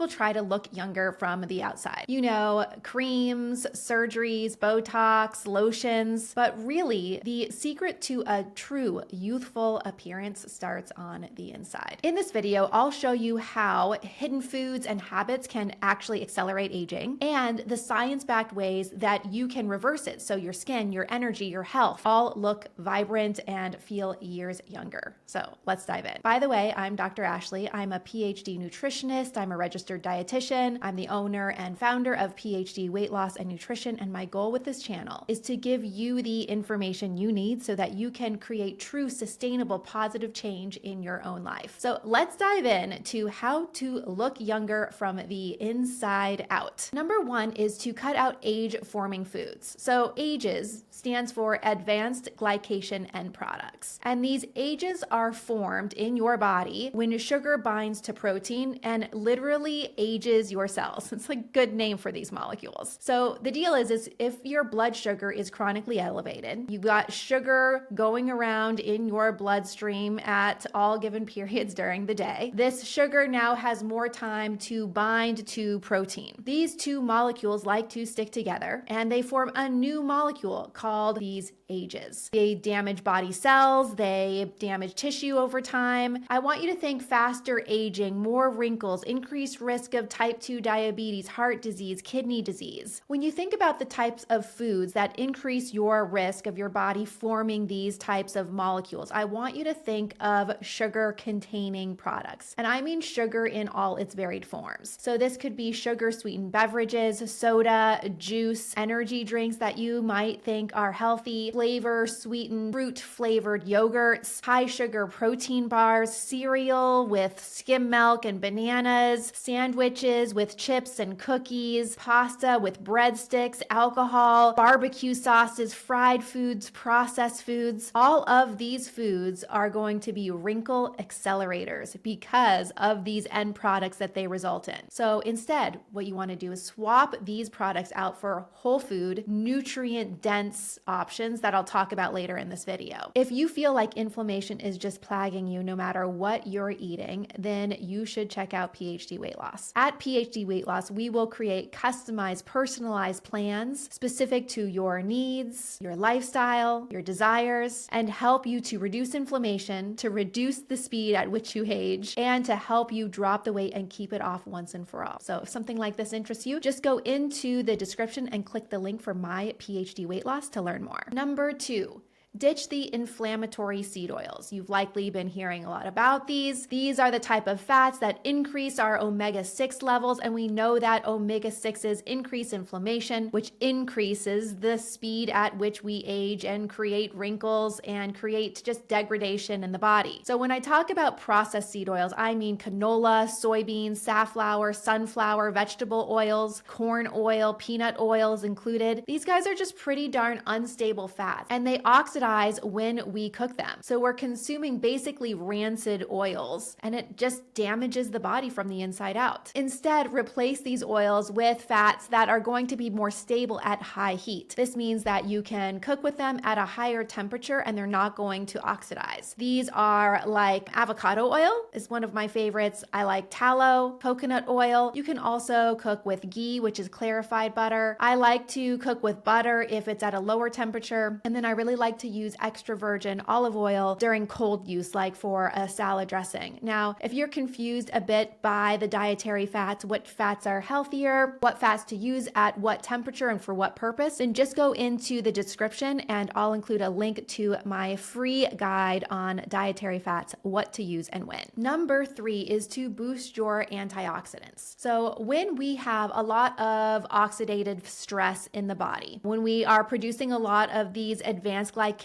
people try to look younger from the outside. You know, creams, surgeries, Botox, lotions, but really the secret to a true youthful appearance starts on the inside. In this video, I'll show you how hidden foods and habits can actually accelerate aging and the science-backed ways that you can reverse it so your skin, your energy, your health all look vibrant and feel years younger. So let's dive in. By the way, I'm Dr. Ashley. I'm a PhD nutritionist. I'm a registered dietitian. I'm the owner and founder of PhD Weight Loss and Nutrition, and my goal with this channel is to give you the information you need so that you can create true, sustainable, positive change in your own life. So let's dive in to how to look younger from the inside out. Number one is to cut out age-forming foods. So AGEs stands for Advanced Glycation End Products. And these AGEs are formed in your body when sugar binds to protein and literally ages your cells. It's a good name for these molecules. So the deal is if your blood sugar is chronically elevated, you've got sugar going around in your bloodstream at all given periods during the day, this sugar now has more time to bind to protein. These two molecules like to stick together and they form a new molecule called these AGEs. They damage body cells, they damage tissue over time. I want you to think faster aging, more wrinkles, increased risk of type 2 diabetes, heart disease, kidney disease. When you think about the types of foods that increase your risk of your body forming these types of molecules, I want you to think of sugar-containing products. And I mean sugar in all its varied forms. So this could be sugar-sweetened beverages, soda, juice, energy drinks that you might think are healthy, flavor-sweetened, fruit-flavored yogurts, high-sugar protein bars, cereal with skim milk and bananas, sandwiches with chips and cookies, pasta with breadsticks, alcohol, barbecue sauces, fried foods, processed foods. All of these foods are going to be wrinkle accelerators because of these end products that they result in. So instead, what you want to do is swap these products out for whole food, nutrient-dense options that I'll talk about later in this video. If you feel like inflammation is just plaguing you no matter what you're eating, then you should check out PhD Weight Loss. At PhD Weight Loss, we will create customized, personalized plans specific to your needs, your lifestyle, your desires, and help you to reduce inflammation, to reduce the speed at which you age, and to help you drop the weight and keep it off once and for all. So if something like this interests you, just go into the description and click the link for my PhD Weight Loss to learn more. Number two, ditch the inflammatory seed oils. You've likely been hearing a lot about these. These are the type of fats that increase our omega-6 levels, and we know that omega-6s increase inflammation, which increases the speed at which we age and create wrinkles and create just degradation in the body. So when I talk about processed seed oils, I mean canola, soybeans, safflower, sunflower, vegetable oils, corn oil, peanut oils included. These guys are just pretty darn unstable fats, and they oxidize when we cook them. So we're consuming basically rancid oils, and it just damages the body from the inside out. Instead, replace these oils with fats that are going to be more stable at high heat. This means that you can cook with them at a higher temperature and they're not going to oxidize. These are like avocado oil is one of my favorites. I like tallow, coconut oil. You can also cook with ghee, which is clarified butter. I like to cook with butter if it's at a lower temperature. And then I really like to use extra virgin olive oil during cold use, like for a salad dressing. Now, if you're confused a bit by the dietary fats, what fats are healthier, what fats to use at what temperature and for what purpose, then just go into the description and I'll include a link to my free guide on dietary fats, what to use and when. Number three is to boost your antioxidants. So when we have a lot of oxidative stress in the body, when we are producing a lot of these advanced glycation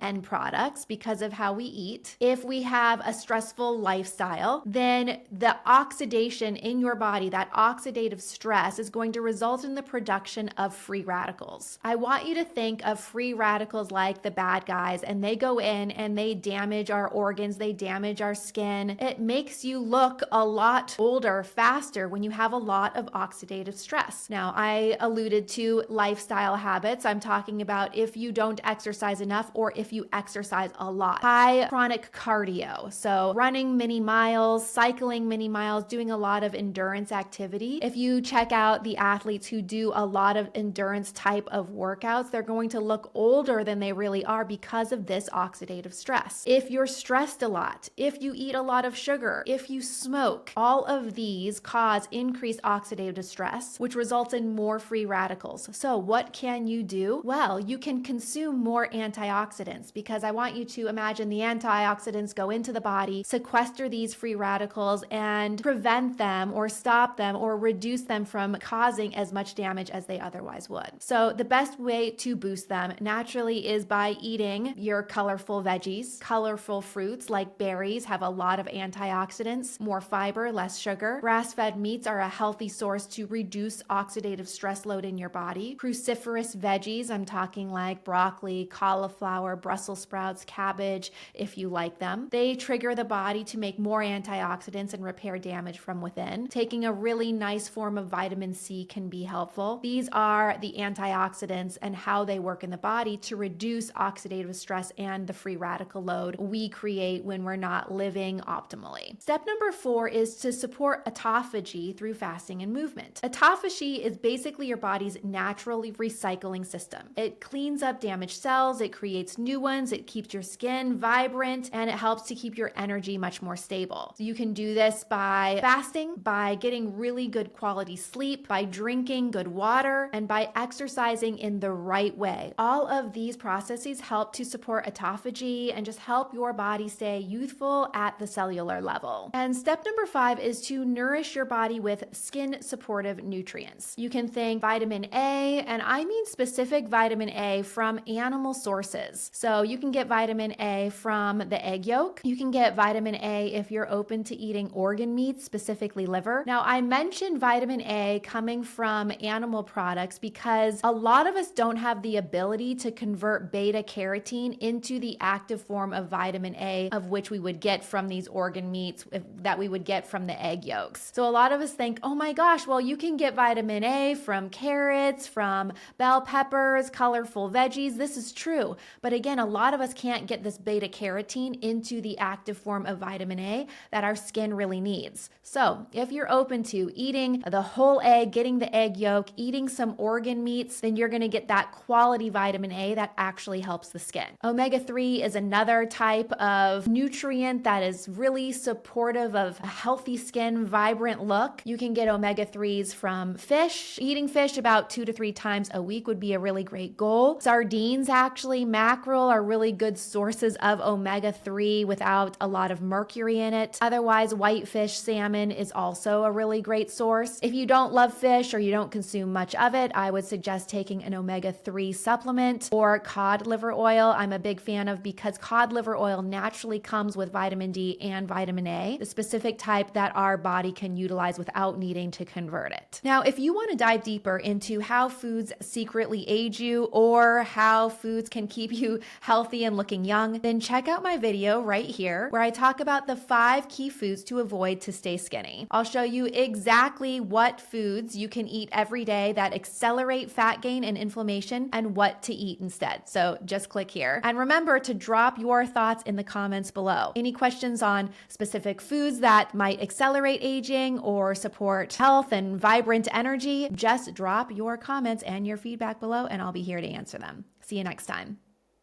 end products because of how we eat, if we have a stressful lifestyle, then the oxidation in your body, that oxidative stress, is going to result in the production of free radicals. I want you to think of free radicals like the bad guys, and they go in and they damage our organs, they damage our skin. It makes you look a lot older faster when you have a lot of oxidative stress. Now, I alluded to lifestyle habits. I'm talking about if you don't exercise enough or if you exercise a lot. High chronic cardio, so running many miles, cycling many miles, doing a lot of endurance activity. If you check out the athletes who do a lot of endurance type of workouts, they're going to look older than they really are because of this oxidative stress. If you're stressed a lot, if you eat a lot of sugar, if you smoke, all of these cause increased oxidative stress, which results in more free radicals. So what can you do? Well, you can consume more antioxidants, because I want you to imagine the antioxidants go into the body, sequester these free radicals, and prevent them or stop them or reduce them from causing as much damage as they otherwise would. So the best way to boost them naturally is by eating your colorful veggies. Colorful fruits like berries have a lot of antioxidants, more fiber, less sugar. Grass-fed meats are a healthy source to reduce oxidative stress load in your body. Cruciferous veggies, I'm talking like broccoli, cauliflower, Brussels sprouts, cabbage, if you like them. They trigger the body to make more antioxidants and repair damage from within. Taking a really nice form of vitamin C can be helpful. These are the antioxidants and how they work in the body to reduce oxidative stress and the free radical load we create when we're not living optimally. Step number 4 is to support autophagy through fasting and movement. Autophagy is basically your body's naturally recycling system. It cleans up damaged cells, it creates new ones, it keeps your skin vibrant, and it helps to keep your energy much more stable. So you can do this by fasting, by getting really good quality sleep, by drinking good water, and by exercising in the right way. All of these processes help to support autophagy and just help your body stay youthful at the cellular level. And step number 5 is to nourish your body with skin supportive nutrients. You can think vitamin A, and I mean specific vitamin A from animal sources. So you can get vitamin A from the egg yolk. You can get vitamin A if you're open to eating organ meats, specifically liver. Now, I mentioned vitamin A coming from animal products because a lot of us don't have the ability to convert beta carotene into the active form of vitamin A, of which we would get from these organ meats that we would get from the egg yolks. So a lot of us think, oh my gosh, well, you can get vitamin A from carrots, from bell peppers, colorful veggies. This is true. But again, a lot of us can't get this beta carotene into the active form of vitamin A that our skin really needs. So if you're open to eating the whole egg, getting the egg yolk, eating some organ meats, then you're going to get that quality vitamin A that actually helps the skin. Omega-3 is another type of nutrient that is really supportive of a healthy skin, vibrant look. You can get omega-3s from fish. Eating fish about 2 to 3 times a week would be a really great goal. Sardines, actually, mackerel are really good sources of omega-3 without a lot of mercury in it. Otherwise, whitefish, salmon is also a really great source. If you don't love fish or you don't consume much of it, I would suggest taking an omega-3 supplement or cod liver oil. I'm a big fan of because cod liver oil naturally comes with vitamin D and vitamin A, the specific type that our body can utilize without needing to convert it. Now, if you want to dive deeper into how foods secretly age you or how foods can keep you healthy and looking young, then check out my video right here where I talk about the 5 key foods to avoid to stay skinny. I'll show you exactly what foods you can eat every day that accelerate fat gain and inflammation and what to eat instead. So just click here. And remember to drop your thoughts in the comments below. Any questions on specific foods that might accelerate aging or support health and vibrant energy, just drop your comments and your feedback below and I'll be here to answer them. See you next time.